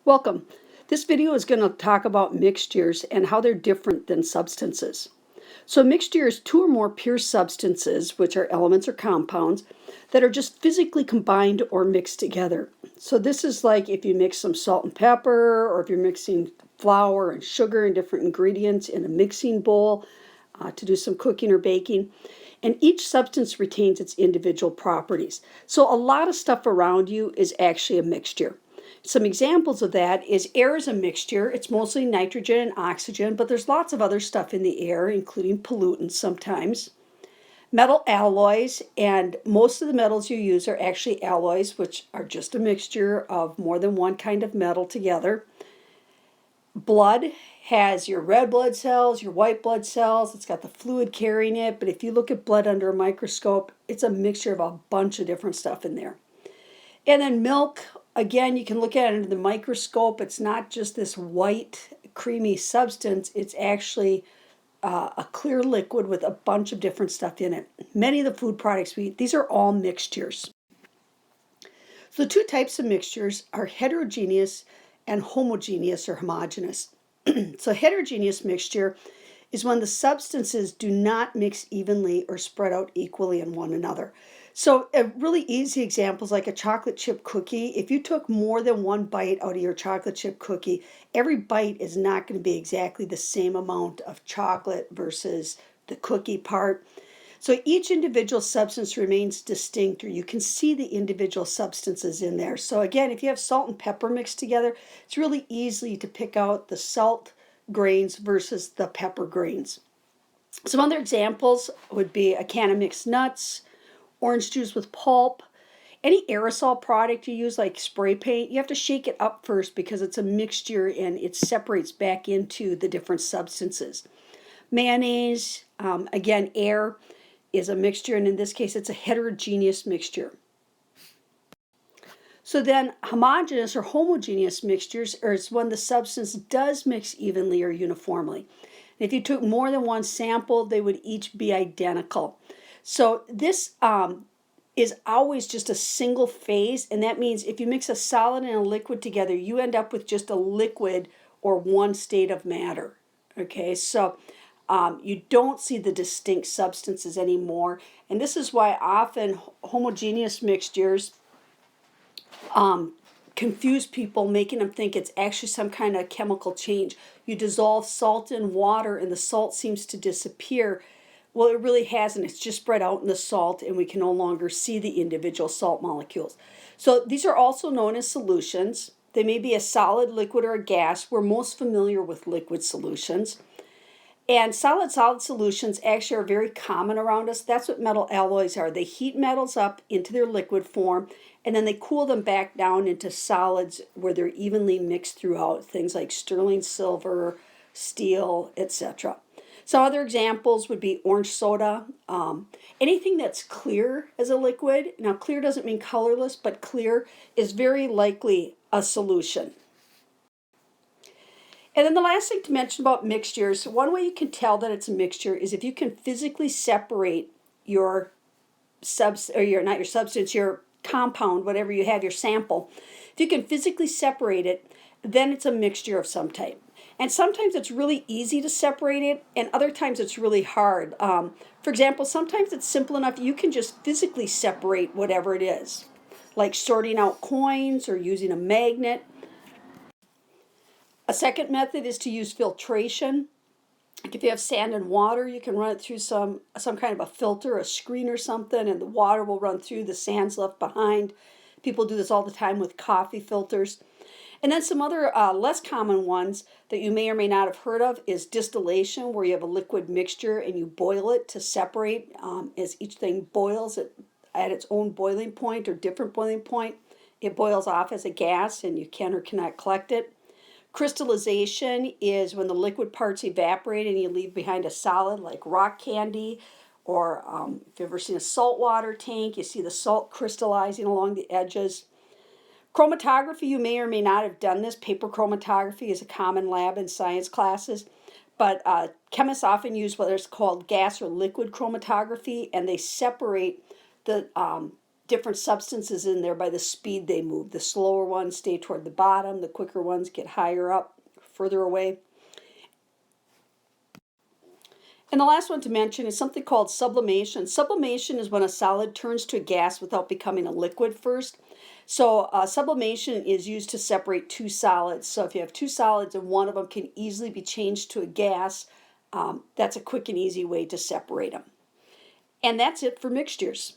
Welcome. This video is going to talk about mixtures and how they're different than substances. So a mixture is two or more pure substances, which are elements or compounds, that are just physically combined or mixed together. So this is like if you mix some salt and pepper, or if you're mixing flour and sugar and different ingredients in a mixing bowl to do some cooking or baking. And each substance retains its individual properties. So a lot of stuff around you is actually a mixture. Some examples of that is air is a mixture. It's mostly nitrogen and oxygen, but there's lots of other stuff in the air, including pollutants sometimes. Metal alloys, and most of the metals you use are actually alloys, which are just a mixture of more than one kind of metal together. Blood has your red blood cells, your white blood cells. It's got the fluid carrying it, but if you look at blood under a microscope, it's a mixture of a bunch of different stuff in there. And then milk, again, you can look at it under the microscope. It's not just this white, creamy substance. It's actually a clear liquid with a bunch of different stuff in it. Many of the food products we eat, these are all mixtures. So the two types of mixtures are heterogeneous and homogeneous or homogeneous. So heterogeneous mixture is when the substances do not mix evenly or spread out equally in one another. So a really easy example is like a chocolate chip cookie. If you took more than one bite out of your chocolate chip cookie, every bite is not going to be exactly the same amount of chocolate versus the cookie part. So each individual substance remains distinct, or you can see the individual substances in there. So again, if you have salt and pepper mixed together, it's really easy to pick out the salt grains versus the pepper grains. Some other examples would be a can of mixed nuts, orange juice with pulp. Any aerosol product you use, like spray paint, you have to shake it up first because it's a mixture and it separates back into the different substances. Mayonnaise, again, air is a mixture, and in this case, it's a heterogeneous mixture. So then homogeneous or homogeneous mixtures is when the substance does mix evenly or uniformly. And if you took more than one sample, they would each be identical. So this is always just a single phase, and that means if you mix a solid and a liquid together, you end up with just a liquid or one state of matter. Okay, so you don't see the distinct substances anymore, and this is why often homogeneous mixtures confuse people, making them think it's actually some kind of chemical change. You dissolve salt in water and the salt seems to disappear. Well, it really hasn't. It's just spread out in the salt, and we can no longer see the individual salt molecules. So these are also known as solutions. They may be a solid, liquid, or a gas. We're most familiar with liquid solutions. And solid solutions actually are very common around us. That's what metal alloys are. They heat metals up into their liquid form, and then they cool them back down into solids where they're evenly mixed throughout, things like sterling silver, steel, etc. Some other examples would be orange soda, anything that's clear as a liquid. Now, clear doesn't mean colorless, but clear is very likely a solution. And then the last thing to mention about mixtures, one way you can tell that it's a mixture is if you can physically separate your your compound, whatever you have, your sample. If you can physically separate it, then it's a mixture of some type. And sometimes it's really easy to separate it, and other times it's really hard. For example, sometimes it's simple enough you can just physically separate whatever it is, like sorting out coins or using a magnet. A second method is to use filtration. Like if you have sand and water, you can run it through some kind of a filter, a screen or something, and the water will run through, the sand's left behind. People do this all the time with coffee filters. And then some other less common ones that you may or may not have heard of is distillation, where you have a liquid mixture and you boil it to separate. As each thing boils at its own boiling point or different boiling point, it boils off as a gas and you can or cannot collect it. Crystallization is when the liquid parts evaporate and you leave behind a solid like rock candy, or if you've ever seen a saltwater tank, you see the salt crystallizing along the edges. Chromatography, you may or may not have done this. Paper chromatography is a common lab in science classes, but chemists often use what is called gas or liquid chromatography, and they separate the different substances in there by the speed they move. The slower ones stay toward the bottom, the quicker ones get higher up, further away. And the last one to mention is something called sublimation. Sublimation is when a solid turns to a gas without becoming a liquid first. So sublimation is used to separate two solids. So if you have two solids and one of them can easily be changed to a gas, that's a quick and easy way to separate them. And that's it for mixtures.